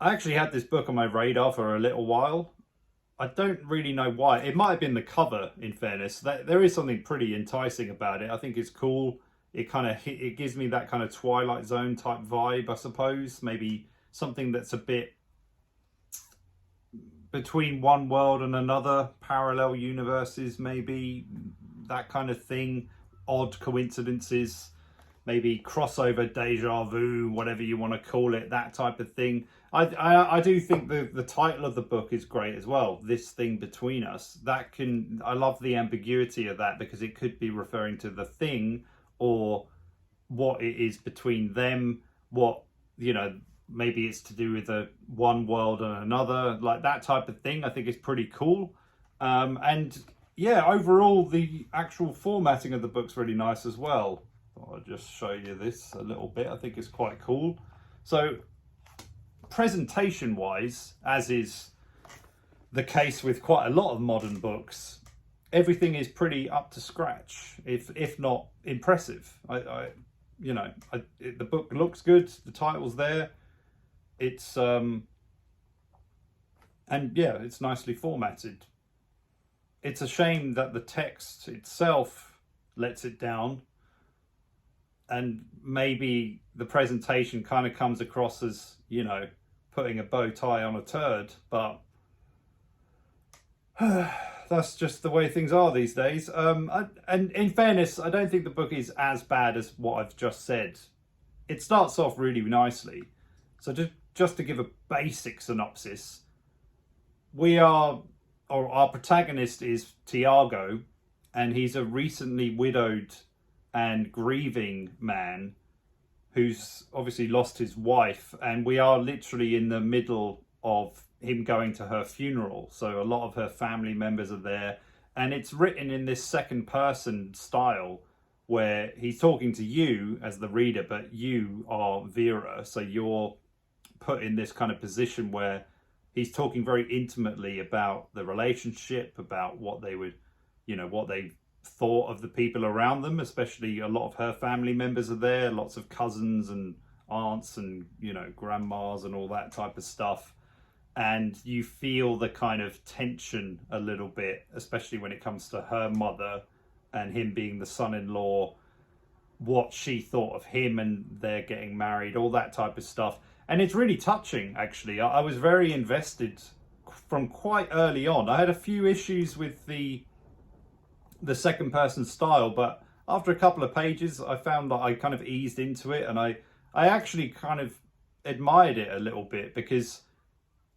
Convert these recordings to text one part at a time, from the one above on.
I actually had this book on my radar for a little while. I don't really know why. It might have been the cover, in fairness. There is something pretty enticing about it. I think it's cool. It kind of it gives me that kind of Twilight Zone type vibe, I suppose. Maybe something that's a bit between one world and another, parallel universes, maybe that kind of thing, odd coincidences, maybe crossover, deja vu, whatever you want to call it, that type of thing. I do think the title of the book is great as well. This Thing Between Us. I love the ambiguity of that, because it could be referring to the thing or what it is between them. What, maybe it's to do with one world and another, like that type of thing. I think it's pretty cool. And yeah, overall, the actual formatting of the book's really nice as well. I'll just show you this a little bit. I think it's quite cool. So presentation wise, as is the case with quite a lot of modern books, everything is pretty up to scratch, if not impressive. The book looks good, the title's there, it's and yeah, it's nicely formatted. It's a shame that the text itself lets it down, and maybe the presentation kind of comes across as, putting a bow tie on a turd, but that's just the way things are these days. And in fairness, I don't think the book is as bad as what I've just said. It starts off really nicely. So just to give a basic synopsis, our protagonist is Tiago, and he's a recently widowed and grieving man who's obviously lost his wife, and we are literally in the middle of him going to her funeral. So a lot of her family members are there, and it's written in this second person style where he's talking to you as the reader, but you are Vera, so you're put in this kind of position where he's talking very intimately about the relationship, about what they would, what they thought of the people around them. Especially a lot of her family members are there, lots of cousins and aunts and grandmas and all that type of stuff, and you feel the kind of tension a little bit, especially when it comes to her mother and him being the son-in-law, what she thought of him and they're getting married, all that type of stuff. And it's really touching, actually. I was very invested from quite early on. I had a few issues with the second person style, but after a couple of pages I found that I kind of eased into it, and I actually kind of admired it a little bit, because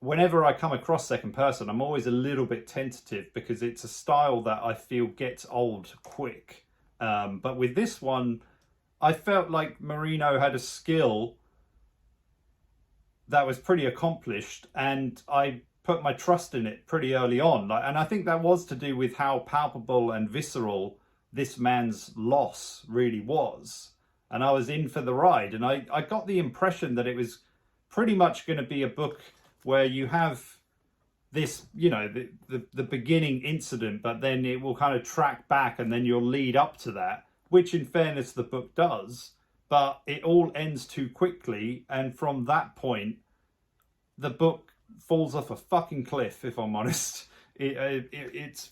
whenever I come across second person, I'm always a little bit tentative, because it's a style that I feel gets old quick. But with this one, I felt like Moreno had a skill that was pretty accomplished, and I put my trust in it pretty early on. And I think that was to do with how palpable and visceral this man's loss really was. And I was in for the ride, and I got the impression that it was pretty much going to be a book where you have this, the beginning incident, but then it will kind of track back, and then you'll lead up to that, which in fairness the book does, but it all ends too quickly. And from that point, the book falls off a fucking cliff, if I'm honest. It's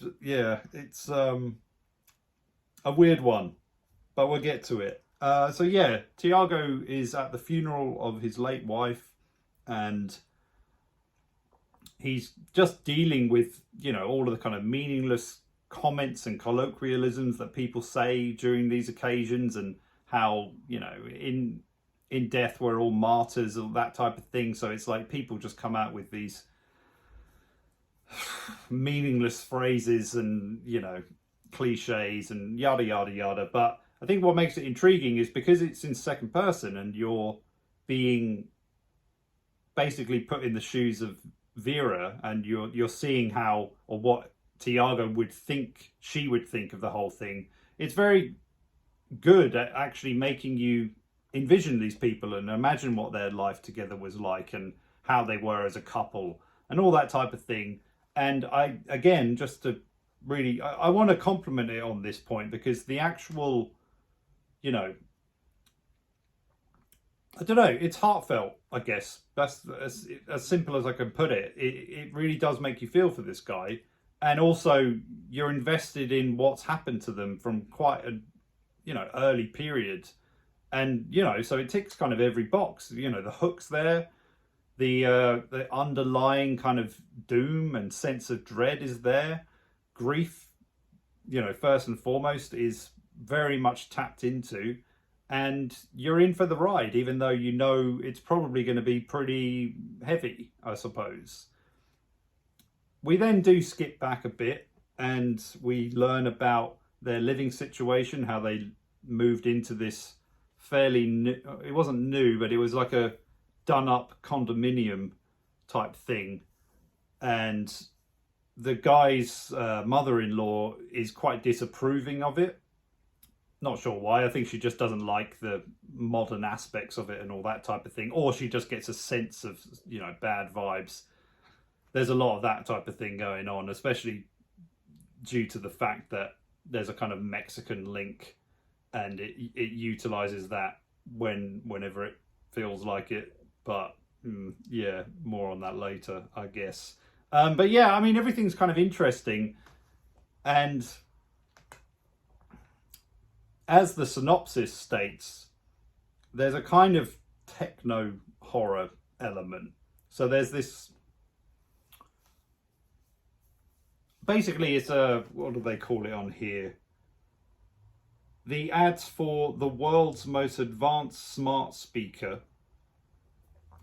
a weird one, but we'll get to it. So yeah, Tiago is at the funeral of his late wife, and he's just dealing with, all of the kind of meaningless comments and colloquialisms that people say during these occasions, and how, in death we're all martyrs, or that type of thing. So it's like people just come out with these meaningless phrases and, cliches and yada, yada, yada. But I think what makes it intriguing is because it's in second person, and you're being basically put in the shoes of Vera, and you're seeing how, or what Tiago she would think of the whole thing. It's very good at actually making you envision these people and imagine what their life together was like, and how they were as a couple, and all that type of thing. And I, again, just to really, I want to compliment it on this point, because the actual, I don't know, it's heartfelt, I guess. That's as simple as I can put it. It really does make you feel for this guy. And also, you're invested in what's happened to them from quite a, early period. And, so it ticks kind of every box. The hook's there, the underlying kind of doom and sense of dread is there. Grief, first and foremost, is very much tapped into, and you're in for the ride, even though it's probably going to be pretty heavy, I suppose. We then do skip back a bit, and we learn about their living situation, how they moved into this fairly new, it wasn't new, but it was like a done up condominium type thing. And the guy's mother-in-law is quite disapproving of it. Not sure why. I think she just doesn't like the modern aspects of it and all that type of thing. Or she just gets a sense of, bad vibes. There's a lot of that type of thing going on, especially due to the fact that there's a kind of Mexican link, and it utilizes that whenever it feels like it. But yeah, more on that later, I guess. But yeah, I mean, everything's kind of interesting. And as the synopsis states, there's a kind of techno horror element. So there's this, basically it's a, what do they call it on here? The ads for the world's most advanced smart speaker.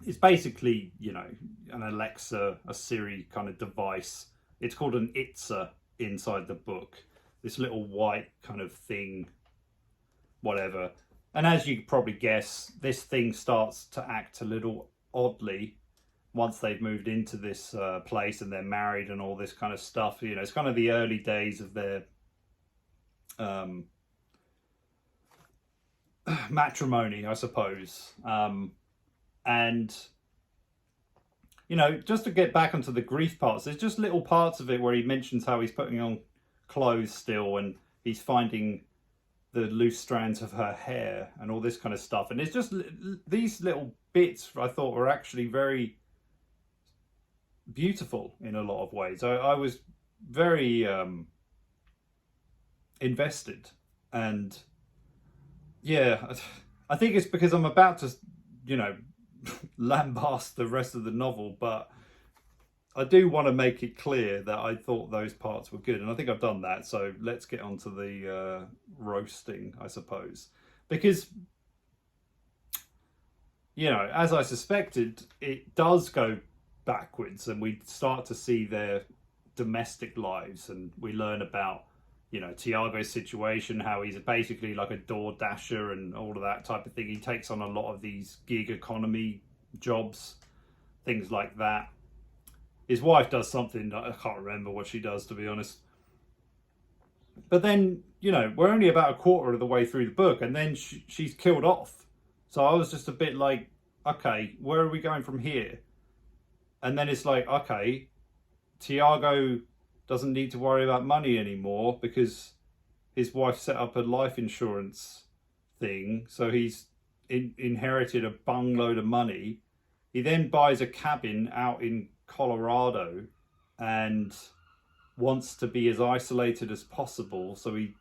It's basically, an Alexa, a Siri kind of device. It's called an Itza inside the book. This little white kind of thing, whatever. And as you probably guess, this thing starts to act a little oddly once they've moved into this place and they're married and all this kind of stuff. It's kind of the early days of their matrimony, I suppose. And, just to get back onto the grief parts, there's just little parts of it where he mentions how he's putting on clothes still and he's finding the loose strands of her hair and all this kind of stuff. And it's just these little bits I thought were actually very beautiful in a lot of ways. I was very invested. And yeah, I think it's because I'm about to, lambast the rest of the novel, but I do want to make it clear that I thought those parts were good, and I think I've done that. So let's get on to the roasting, I suppose, because as I suspected, it does go backwards, and we start to see their domestic lives, and we learn about Tiago's situation, how he's basically like a door dasher and all of that type of thing. He takes on a lot of these gig economy jobs, things like that. His wife does something, I can't remember what she does, to be honest. But then, we're only about a quarter of the way through the book, and then she's killed off. So I was just a bit like, okay, where are we going from here? And then it's like, okay, Tiago doesn't need to worry about money anymore because his wife set up a life insurance thing. So he's inherited a bungload of money. He then buys a cabin out in Colorado and wants to be as isolated as possible. So he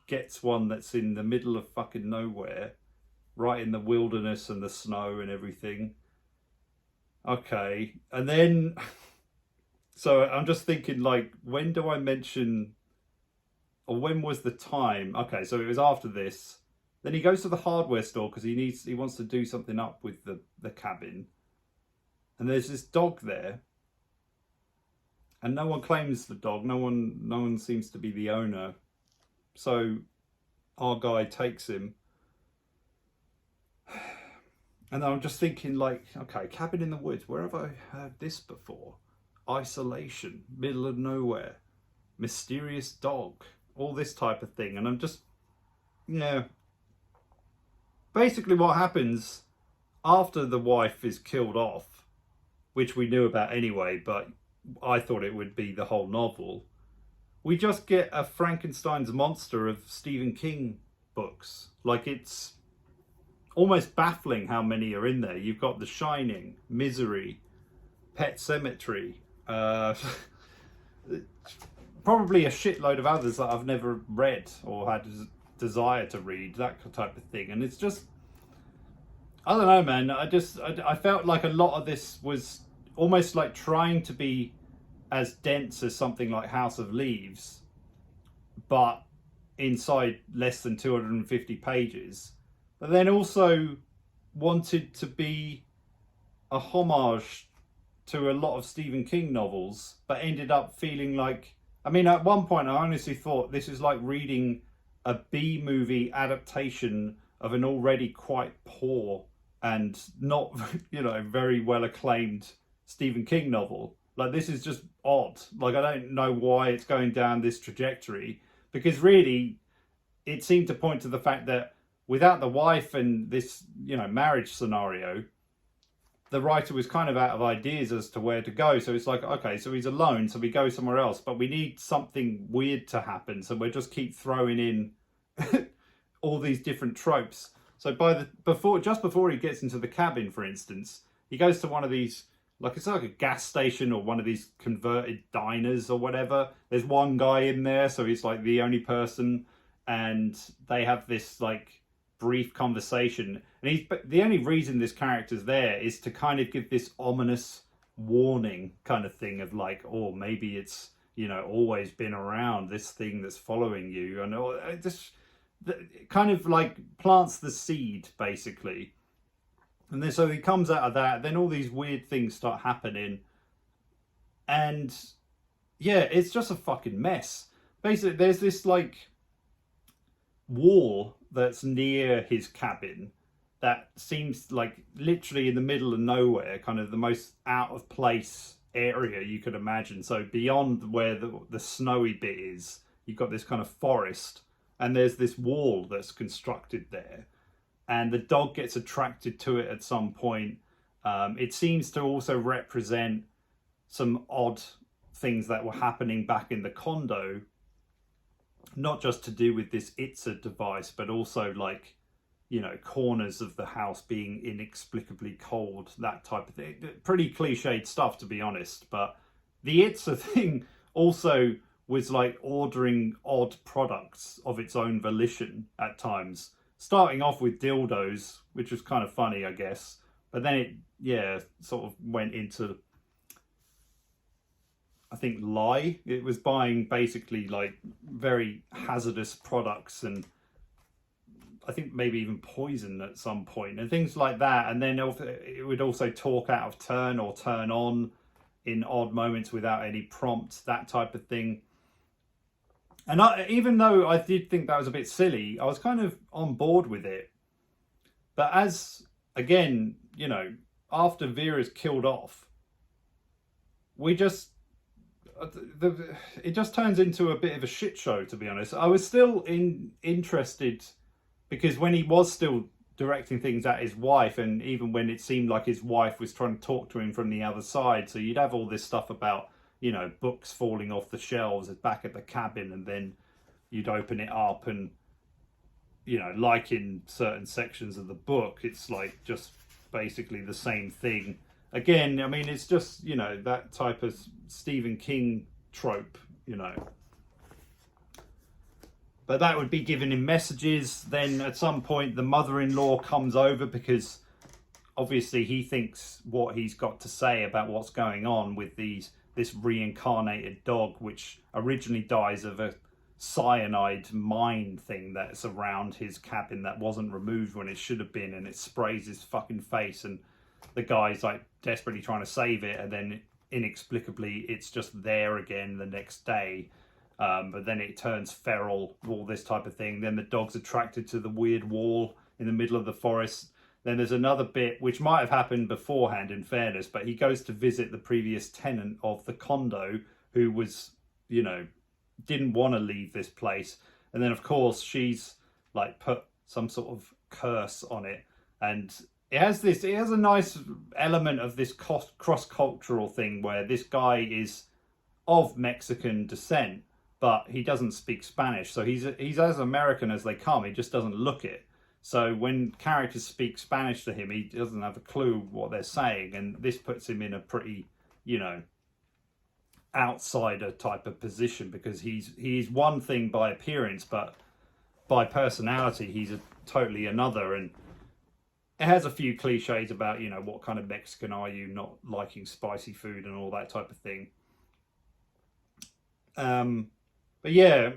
gets one that's in the middle of fucking nowhere, right in the wilderness and the snow and everything. Okay. And then... So I'm just thinking, like, when do I mention, or when was the time? Okay, so it was after this. Then he goes to the hardware store because he wants to do something up with the cabin. And there's this dog there. And no one claims the dog. No one seems to be the owner. So our guy takes him. And I'm just thinking, like, okay, cabin in the woods. Where have I heard this before? Isolation, middle of nowhere, mysterious dog, all this type of thing. And I'm just, basically what happens after the wife is killed off, which we knew about anyway, but I thought it would be the whole novel, we just get a Frankenstein's monster of Stephen King books. Like, it's almost baffling how many are in there. You've got The Shining, Misery, Pet Sematary, probably a shitload of others that I've never read or had a desire to read, that type of thing. And it's just, I don't know, man. I felt like a lot of this was almost like trying to be as dense as something like House of Leaves, but inside less than 250 pages. But then also wanted to be a homage to a lot of Stephen King novels, but ended up feeling like, I mean, at one point I honestly thought this is like reading a B-movie adaptation of an already quite poor and not, you know, very well acclaimed Stephen King novel. Like, this is just odd. Like, I don't know why it's going down this trajectory, because really it seemed to point to the fact that without the wife and this, you know, marriage scenario, the writer was kind of out of ideas as to where to go. So it's like, okay, so he's alone, so we go somewhere else, but we need something weird to happen, so we'll just keep throwing in all these different tropes. So just before he gets into the cabin, for instance, he goes to one of these, like, it's like a gas station or one of these converted diners or whatever. There's one guy in there, so he's like the only person, and they have this like brief conversation. And the only reason this character's there is to kind of give this ominous warning kind of thing of like, oh, maybe it's, you know, always been around, this thing that's following you, and it just kind of like plants the seed basically. And then so he comes out of that, then all these weird things start happening, and yeah, it's just a fucking mess. Basically, there's this like wall that's near his cabin that seems like literally in the middle of nowhere, kind of the most out of place area you could imagine. So beyond where the snowy bit is, you've got this kind of forest, and there's this wall that's constructed there, and the dog gets attracted to it at some point. It seems to also represent some odd things that were happening back in the condo, not just to do with this Itza device, but also like, you know, corners of the house being inexplicably cold, that type of thing. Pretty cliched stuff, to be honest. But the Itza thing also was like ordering odd products of its own volition at times, starting off with dildos, which was kind of funny, I guess. But then it, yeah, sort of went into, I think, lie. It was buying basically like very hazardous products, and I think maybe even poison at some point and things like that. And then it would also talk out of turn or turn on in odd moments without any prompt, that type of thing. And even though I did think that was a bit silly, I was kind of on board with it. But as, again, you know, after Vera's killed off, it just turns into a bit of a shit show, to be honest. I was still interested, because when he was still directing things at his wife, and even when it seemed like his wife was trying to talk to him from the other side, so you'd have all this stuff about, you know, books falling off the shelves back at the cabin, and then you'd open it up and, you know, like in certain sections of the book, it's like just basically the same thing. Again, I mean, it's just, you know, that type of Stephen King trope, you know. But that would be giving him messages. Then at some point the mother-in-law comes over, because obviously he thinks what he's got to say about what's going on with this reincarnated dog, which originally dies of a cyanide mine thing that's around his cabin that wasn't removed when it should have been, and it sprays his fucking face, and the guy's like desperately trying to save it, and then inexplicably it's just there again the next day. But then it turns feral, all this type of thing. Then the dog's attracted to the weird wall in the middle of the forest. Then there's another bit, which might have happened beforehand in fairness, but he goes to visit the previous tenant of the condo, who was, you know, didn't want to leave this place. And then of course she's like put some sort of curse on it. And it has a nice element of this cross-cultural thing where this guy is of Mexican descent, but he doesn't speak Spanish. So he's as American as they come. He just doesn't look it. So when characters speak Spanish to him, he doesn't have a clue what they're saying, and this puts him in a pretty, you know, outsider type of position, because he's one thing by appearance, but by personality he's totally another. And it has a few cliches about, you know, what kind of Mexican are you, not liking spicy food and all that type of thing. But yeah,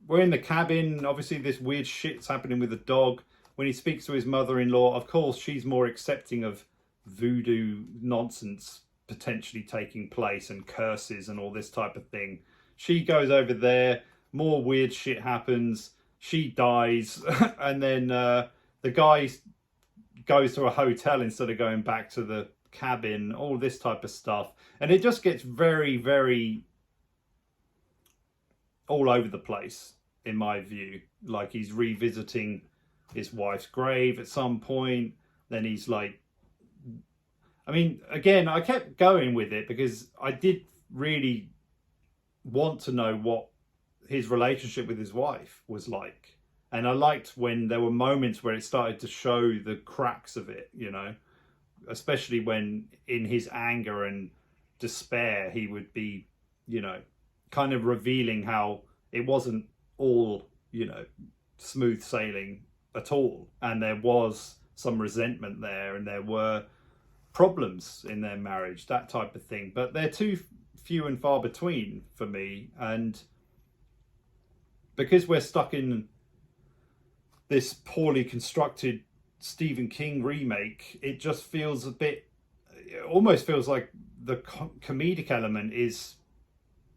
we're in the cabin. Obviously this weird shit's happening with the dog. When he speaks to his mother-in-law, of course she's more accepting of voodoo nonsense potentially taking place and curses and all this type of thing. She goes over there, more weird shit happens, she dies, and then the guy goes to a hotel instead of going back to the cabin, all this type of stuff. And it just gets very, very all over the place, in my view. Like, he's revisiting his wife's grave at some point, then he's like, I mean, again, I kept going with it because I did really want to know what his relationship with his wife was like. And I liked when there were moments where it started to show the cracks of it, you know, especially when in his anger and despair, he would be, you know, kind of revealing how it wasn't all, you know, smooth sailing at all. And there was some resentment there, and there were problems in their marriage, that type of thing. But they're too few and far between for me. And because we're stuck in this poorly constructed Stephen King remake, it just feels a bit, it almost feels like the comedic element is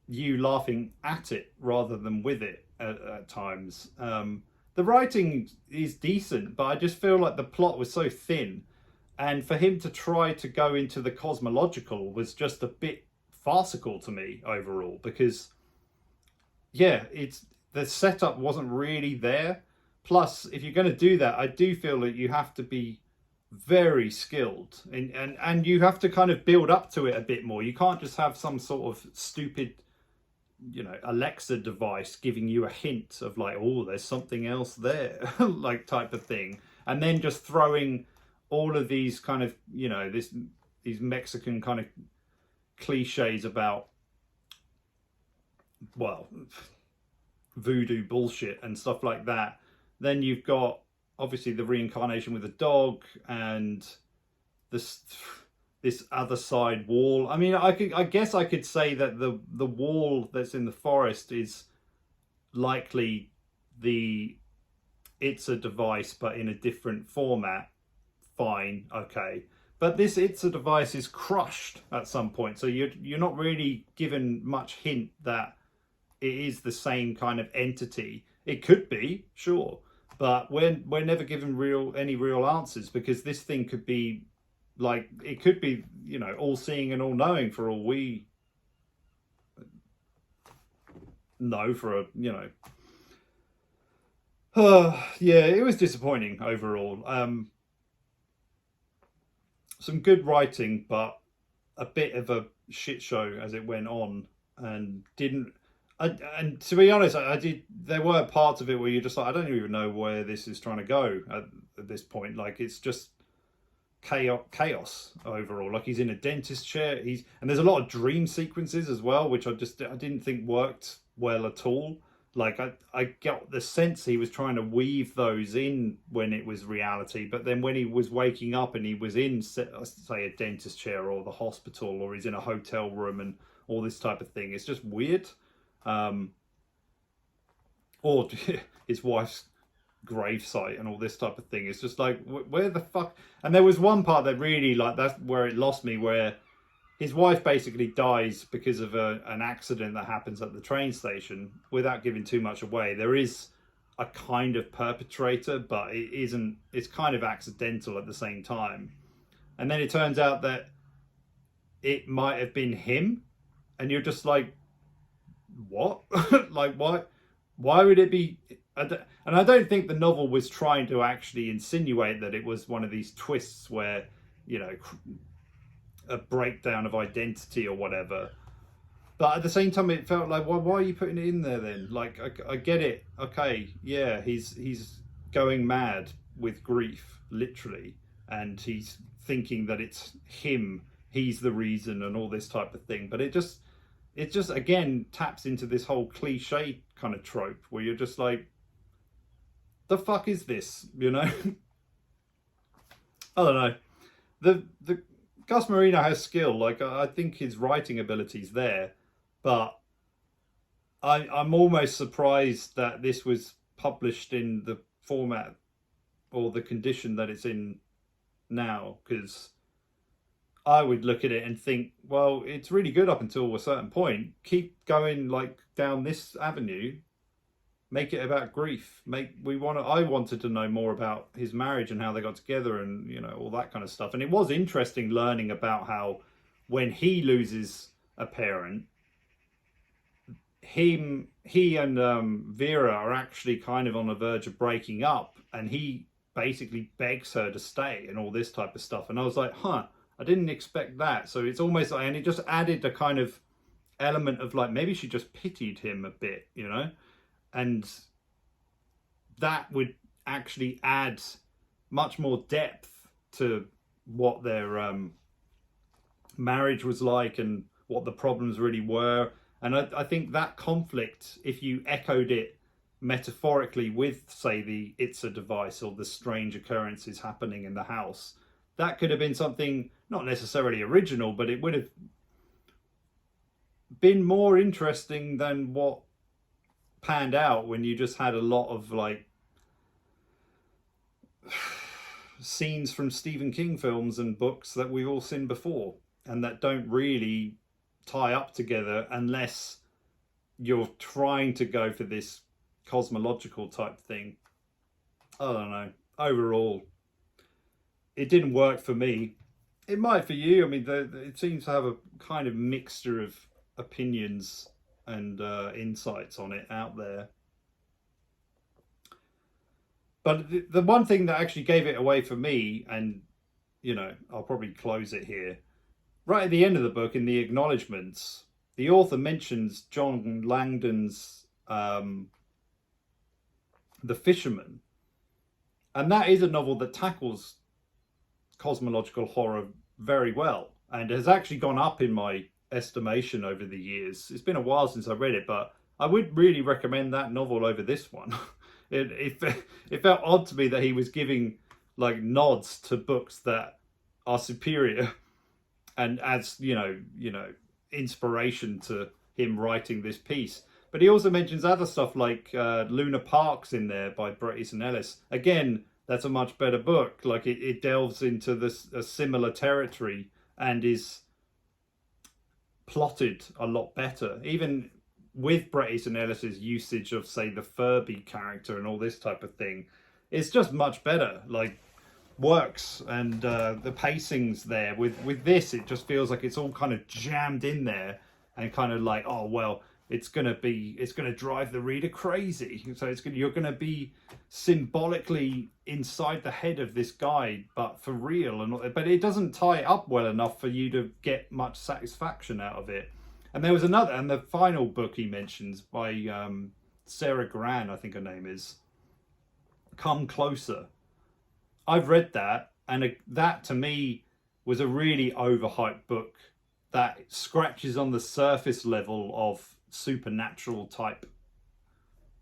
you laughing at it rather than with it at times. The writing is decent, but I just feel like the plot was so thin, and for him to try to go into the cosmological was just a bit farcical to me overall, because yeah, the setup wasn't really there. Plus, if you're going to do that, I do feel that you have to be very skilled, and you have to kind of build up to it a bit more. You can't just have some sort of stupid, you know, Alexa device giving you a hint of like, oh, there's something else there, like type of thing, and then just throwing all of these kind of, you know, these Mexican kind of cliches about, well, voodoo bullshit and stuff like that. Then you've got obviously the reincarnation with the dog and this other side wall. I mean, I guess I could say that the wall that's in the forest is likely it's a device, but in a different format. Fine, okay. But this it's a device is crushed at some point, so you're not really given much hint that it is the same kind of entity. It could be, sure, but we're never given any real answers, because this thing could be like, it could be, you know, all seeing and all knowing for all we know, for a, you know. Yeah, it was disappointing overall. Some good writing, but a bit of a shit show as it went on, and and to be honest, there were parts of it where you're just like, I don't even know where this is trying to go at this point. Like, it's just chaos overall. Like, he's in a dentist chair, and there's a lot of dream sequences as well, which I didn't think worked well at all. Like, I got the sense he was trying to weave those in when it was reality, but then when he was waking up and he was in, say, a dentist chair or the hospital, or he's in a hotel room and all this type of thing, it's just weird. Or his wife's gravesite and all this type of thing. It's just like, where the fuck? And there was one part that really, like, that's where it lost me, where his wife basically dies because of an accident that happens at the train station. Without giving too much away, there is a kind of perpetrator, but it's kind of accidental at the same time. And then it turns out that it might have been him, and you're just like, what? Like, why would it be? And I don't think the novel was trying to actually insinuate that it was one of these twists where, you know, a breakdown of identity or whatever. But at the same time, it felt like, well, why are you putting it in there then? Like, I get it. Okay, yeah, he's going mad, with grief, literally, and he's thinking that it's him, he's the reason, and all this type of thing. But it just again taps into this whole cliche kind of trope where you're just like, the fuck is this, you know? I don't know. The Gus Moreno has skill. Like, I think his writing ability's there, but I'm almost surprised that this was published in the format or the condition that it's in now, because I would look at it and think, well, it's really good up until a certain point. Keep going like down this avenue. Make it about grief. I wanted to know more about his marriage and how they got together, and you know, all that kind of stuff. And it was interesting learning about how when he loses a parent, he and Vera are actually kind of on the verge of breaking up, and he basically begs her to stay and all this type of stuff. And I was like, I didn't expect that. So it's almost like, and it just added a kind of element of like, maybe she just pitied him a bit, you know? And that would actually add much more depth to what their marriage was like and what the problems really were. And I think that conflict, if you echoed it metaphorically with, say, the It's a Device or the strange occurrences happening in the house, that could have been something not necessarily original, but it would have been more interesting than what panned out when you just had a lot of like scenes from Stephen King films and books that we've all seen before and that don't really tie up together unless you're trying to go for this cosmological type thing. I don't know. Overall, it didn't work for me. It might for you. I mean, it seems to have a kind of mixture of opinions and insights on it out there. But the one thing that actually gave it away for me, and you know, I'll probably close it here, right at the end of the book in the acknowledgements, the author mentions John Langdon's The Fisherman, and that is a novel that tackles cosmological horror very well and has actually gone up in my estimation over the years. It's been a while since I read it, but I would really recommend that novel over this one. It felt odd to me that he was giving like nods to books that are superior and as you know inspiration to him writing this piece. But he also mentions other stuff like Luna Parks in there by Bret Easton Ellis. Again, that's a much better book. Like it delves into this a similar territory and is plotted a lot better, even with Bret Easton Ellis's usage of, say, the Furby character and all this type of thing. It's just much better, like works, and the pacing's there. With this, it just feels like it's all kind of jammed in there and kind of like, oh well, it's gonna drive the reader crazy. So you're gonna be symbolically inside the head of this guy, but for real. But it doesn't tie it up well enough for you to get much satisfaction out of it. And there was another, and the final book he mentions by Sarah Gran, I think her name is, Come Closer. I've read that, and that to me was a really overhyped book that scratches on the surface level of supernatural type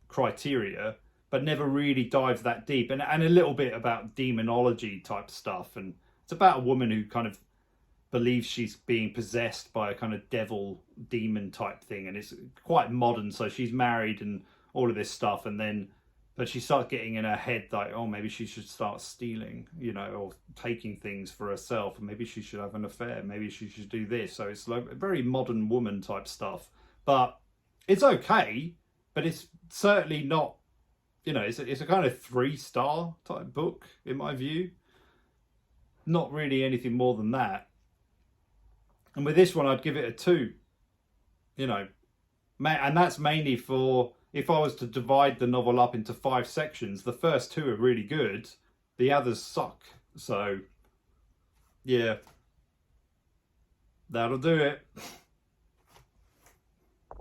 criteria, but never really dives that deep, and a little bit about demonology type stuff. And it's about a woman who kind of believes she's being possessed by a kind of devil demon type thing, and it's quite modern. So she's married and all of this stuff, and then but she starts getting in her head like, oh, maybe she should start stealing, you know, or taking things for herself, and maybe she should have an affair, maybe she should do this. So it's like a very modern woman type stuff. But it's okay, but it's certainly not, you know, it's a kind of 3-star type book in my view. Not really anything more than that. And with this one, I'd give it a 2. You know, and that's mainly for, if I was to divide the novel up into 5 sections, the first 2 are really good, the others suck. So, yeah, that'll do it.